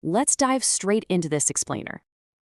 Let's dive straight into this explainer.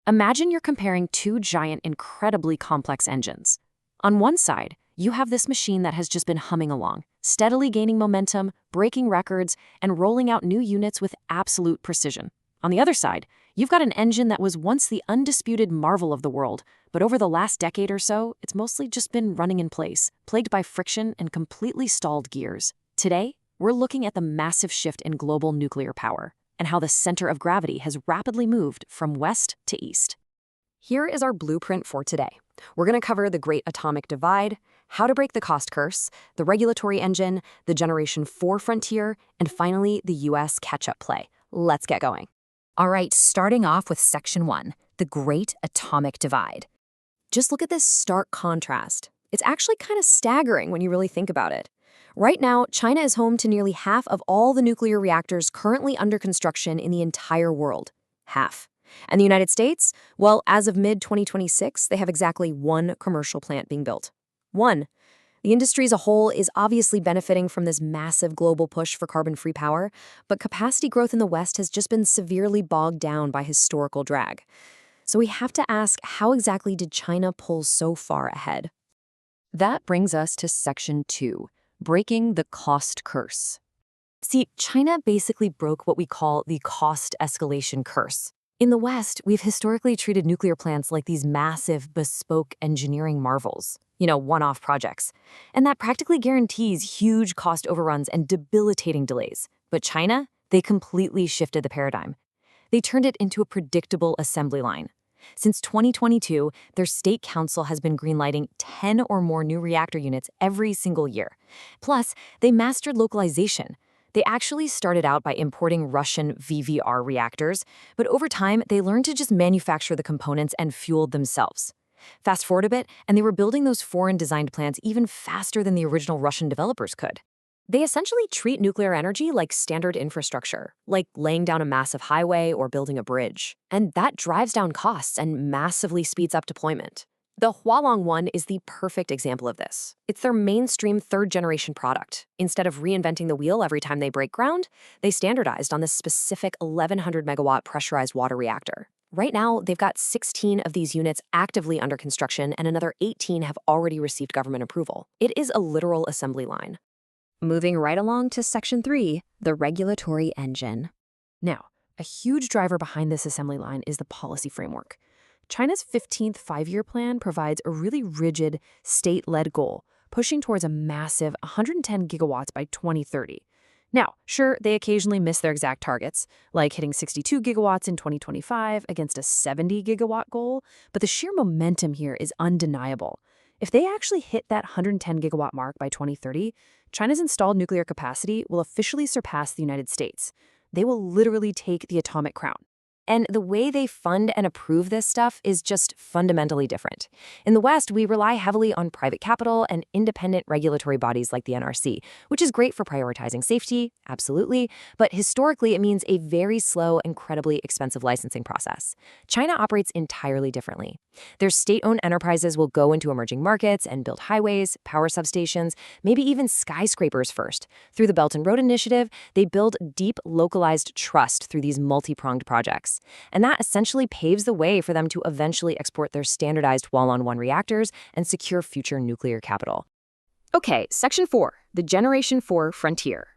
Imagine you're comparing two giant, incredibly complex engines. On one side, you have this machine that has just been humming along, steadily gaining momentum, breaking records, and rolling out new units with absolute precision. On the other side, you've got an engine that was once the undisputed marvel of the world, but over the last decade or so, it's mostly just been running in place, plagued by friction and completely stalled gears. Today, we're looking at the massive shift in global nuclear power and how the center of gravity has rapidly moved from west to east. Here is our blueprint for today. We're going to cover the Great Atomic Divide, how to break the cost curse, the regulatory engine, the Generation 4 frontier, and finally, the US catch-up play. Let's get going. All right, starting off with Section 1, the Great Atomic Divide. Just look at this stark contrast. It's actually kind of staggering when you really think about it. Right now, China is home to nearly half of all the nuclear reactors currently under construction in the entire world. Half. And the United States? Well, as of mid-2026, they have exactly one commercial plant being built. One. The industry as a whole is obviously benefiting from this massive global push for carbon-free power, but capacity growth in the West has just been severely bogged down by historical drag. So we have to ask, how exactly did China pull so far ahead? That brings us to Section 2, breaking the cost curse. See, China basically broke what we call the cost escalation curse. In the West, we've historically treated nuclear plants like these massive, bespoke engineering marvels, one-off projects. And that practically guarantees huge cost overruns and debilitating delays. But China, they completely shifted the paradigm. They turned it into a predictable assembly line. Since 2022, their state council has been greenlighting 10 or more new reactor units every single year. Plus, they mastered localization. They actually started out by importing Russian VVR reactors, but over time, they learned to just manufacture the components and fuel themselves. Fast forward a bit, and they were building those foreign-designed plants even faster than the original Russian developers could. They essentially treat nuclear energy like standard infrastructure, like laying down a massive highway or building a bridge. And that drives down costs and massively speeds up deployment. The Hualong 1 is the perfect example of this. It's their mainstream third-generation product. Instead of reinventing the wheel every time they break ground, they standardized on this specific 1,100-megawatt pressurized water reactor. Right now, they've got 16 of these units actively under construction, and another 18 have already received government approval. It is a literal assembly line. Moving right along to Section 3, the regulatory engine. Now, a huge driver behind this assembly line is the policy framework. China's 15th five-year plan provides a really rigid, state-led goal, pushing towards a massive 110 gigawatts by 2030. Now, sure, they occasionally miss their exact targets, like hitting 62 gigawatts in 2025 against a 70 gigawatt goal, but the sheer momentum here is undeniable. If they actually hit that 110 gigawatt mark by 2030, China's installed nuclear capacity will officially surpass the United States. They will literally take the atomic crown. And the way they fund and approve this stuff is just fundamentally different. In the West, we rely heavily on private capital and independent regulatory bodies like the NRC, which is great for prioritizing safety, absolutely, but historically it means a very slow, incredibly expensive licensing process. China operates entirely differently. Their state-owned enterprises will go into emerging markets and build highways, power substations, maybe even skyscrapers first. Through the Belt and Road Initiative, they build deep, localized trust through these multi-pronged projects. And that essentially paves the way for them to eventually export their standardized Hualong 1 reactors and secure future nuclear capital. Okay, Section 4, the Generation 4 frontier.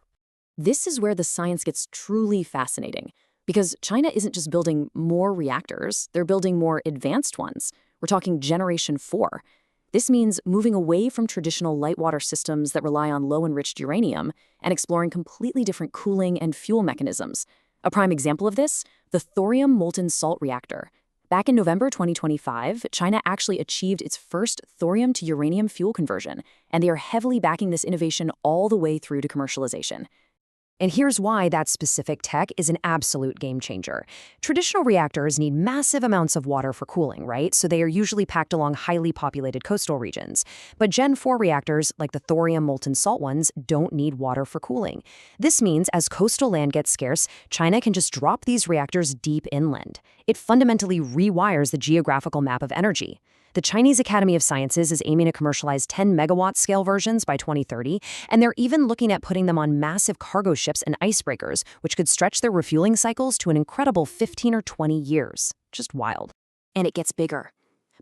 This is where the science gets truly fascinating, because China isn't just building more reactors, they're building more advanced ones. We're talking Generation 4. This means moving away from traditional light water systems that rely on low-enriched uranium and exploring completely different cooling and fuel mechanisms. A prime example of this, the thorium molten salt reactor. Back in November 2025, China actually achieved its first thorium to uranium fuel conversion, and they are heavily backing this innovation all the way through to commercialization. And here's why that specific tech is an absolute game changer. Traditional reactors need massive amounts of water for cooling, right? So they are usually packed along highly populated coastal regions. But Gen 4 reactors, like the thorium molten salt ones, don't need water for cooling. This means as coastal land gets scarce, China can just drop these reactors deep inland. It fundamentally rewires the geographical map of energy. The Chinese Academy of Sciences is aiming to commercialize 10 megawatt scale versions by 2030, and they're even looking at putting them on massive cargo ships and icebreakers, which could stretch their refueling cycles to an incredible 15 or 20 years. Just wild. And it gets bigger.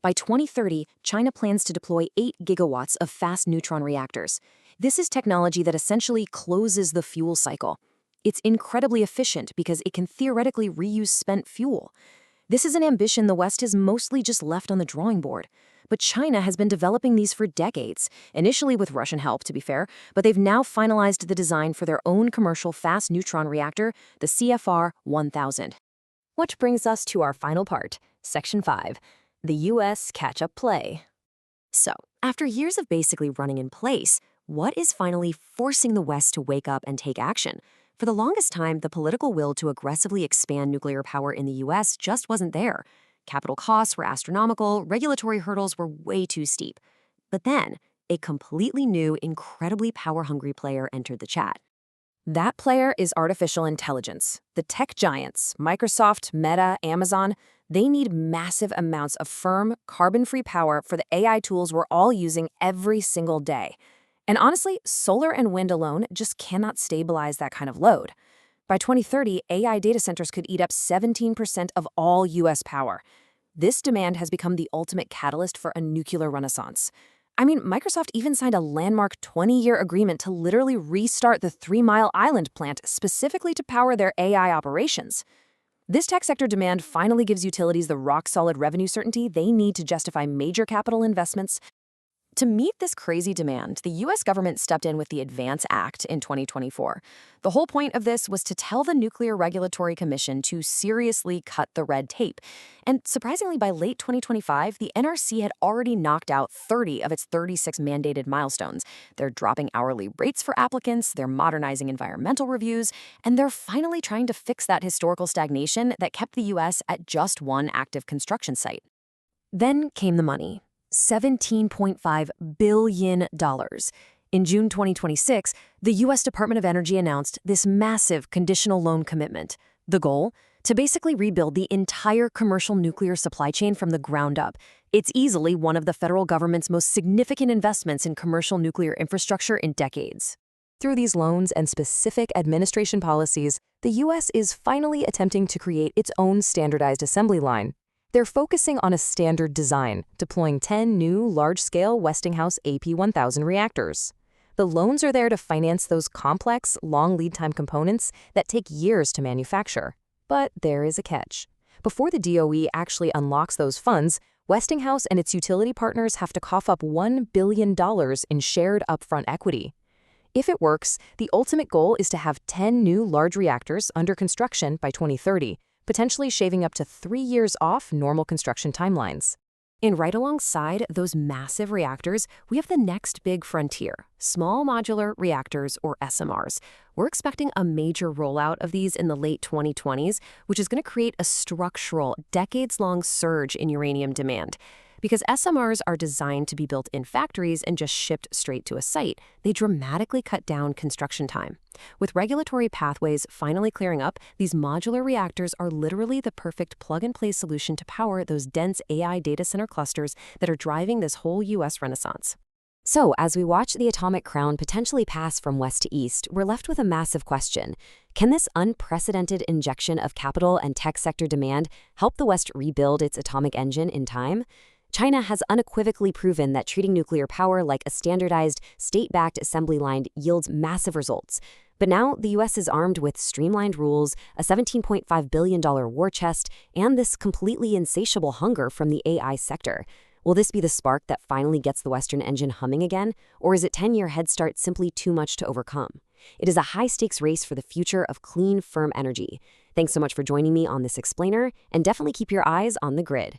By 2030, China plans to deploy 8 gigawatts of fast neutron reactors. This is technology that essentially closes the fuel cycle. It's incredibly efficient because it can theoretically reuse spent fuel. This is an ambition the West has mostly just left on the drawing board. But China has been developing these for decades, initially with Russian help, to be fair, but they've now finalized the design for their own commercial fast neutron reactor, the CFR 1000. Which brings us to our final part, Section 5, the U.S. catch-up play. So, after years of basically running in place, what is finally forcing the West to wake up and take action? For the longest time, the political will to aggressively expand nuclear power in the U.S. just wasn't there. Capital costs were astronomical, regulatory hurdles were way too steep. But then, a completely new, incredibly power-hungry player entered the chat. That player is artificial intelligence. The tech giants, Microsoft, Meta, Amazon, they need massive amounts of firm, carbon-free power for the AI tools we're all using every single day. And honestly, solar and wind alone just cannot stabilize that kind of load. By 2030, AI data centers could eat up 17% of all U.S. power. This demand has become the ultimate catalyst for a nuclear renaissance. I mean, Microsoft even signed a landmark 20-year agreement to literally restart the 3 Mile Island plant specifically to power their AI operations. This tech sector demand finally gives utilities the rock-solid revenue certainty they need to justify major capital investments. To meet this crazy demand, the U.S. government stepped in with the ADVANCE Act in 2024. The whole point of this was to tell the Nuclear Regulatory Commission to seriously cut the red tape. And surprisingly, by late 2025, the NRC had already knocked out 30 of its 36 mandated milestones. They're dropping hourly rates for applicants, they're modernizing environmental reviews, and they're finally trying to fix that historical stagnation that kept the U.S. at just one active construction site. Then came the money. $17.5 billion. In June 2026, the U.S. Department of Energy announced this massive conditional loan commitment. The goal? To basically rebuild the entire commercial nuclear supply chain from the ground up. It's easily one of the federal government's most significant investments in commercial nuclear infrastructure in decades. Through these loans and specific administration policies, the U.S. is finally attempting to create its own standardized assembly line. They're focusing on a standard design, deploying 10 new large-scale Westinghouse AP1000 reactors. The loans are there to finance those complex, long lead-time components that take years to manufacture. But there is a catch. Before the DOE actually unlocks those funds, Westinghouse and its utility partners have to cough up $1 billion in shared upfront equity. If it works, the ultimate goal is to have 10 new large reactors under construction by 2030, potentially shaving up to 3 years off normal construction timelines. And right alongside those massive reactors, we have the next big frontier, small modular reactors, or SMRs. We're expecting a major rollout of these in the late 2020s, which is going to create a structural, decades-long surge in uranium demand. Because SMRs are designed to be built in factories and just shipped straight to a site, they dramatically cut down construction time. With regulatory pathways finally clearing up, these modular reactors are literally the perfect plug-and-play solution to power those dense AI data center clusters that are driving this whole U.S. renaissance. So, as we watch the atomic crown potentially pass from west to east, we're left with a massive question. Can this unprecedented injection of capital and tech sector demand help the West rebuild its atomic engine in time? China has unequivocally proven that treating nuclear power like a standardized, state-backed assembly line yields massive results. But now the U.S. is armed with streamlined rules, a $17.5 billion war chest, and this completely insatiable hunger from the AI sector. Will this be the spark that finally gets the Western engine humming again, or is a 10-year head start simply too much to overcome? It is a high-stakes race for the future of clean, firm energy. Thanks so much for joining me on this explainer, and definitely keep your eyes on the grid.